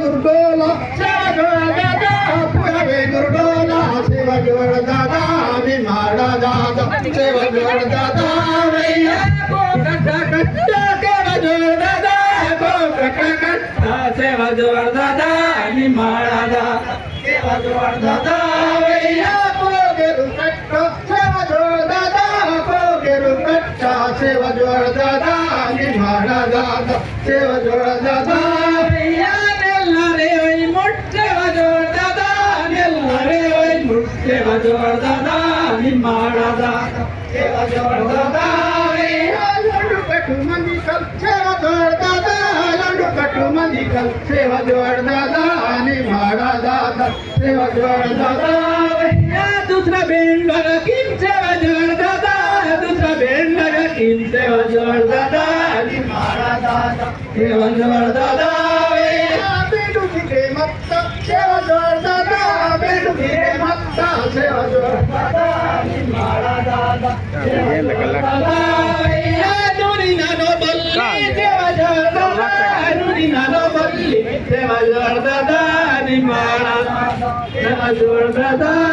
गुरडोला सेवा जोड दादा पुरावे गुरडोला सेवा जोड दादा आणि माडा दादा सेवा जोड दादा वैया कोकटा कट्टा सेवा जोड दादा कोकटा कट्टा सेवा जोड दादा आणि माडा दादा सेवा जोड दादा वैया कोगेरू कट्टा सेवा जोड दादा कोगेरू कट्टा सेवा जोड दादा आणि माडा दादा सेवा जोड दादा वैया नेल्लारे ओय मुठ सेवा जोड दादा नेल्लारे ओय मुठ सेवा जोड दादा आणि माडा दादा सेवा जोड दादा वैया लंडू कटू मंदी कल सेवा जोड दादा लंडू कटू मंदी कल सेवा जोड दादा आणि माडा दादा सेवा जोड दादा वैया दुसरा बेंड लगा किम सेवा जोड दादा दुसरा बेंड लगा किम सेवा जोड दादा आणि माडा दादा सेवा जोड दादा वैया बेडू किरे मत्ता सेवा जोड दादा बेडू किरे मत्ता सेवा जोड दादा आणि माडा दादा सेवा जोड दादा वैया नुरी नानो बल्ली सेवा जोड दादा नुरी नानो बल्ली सेवा जोड दादा आणि माडा दादा सेवा जोड दादा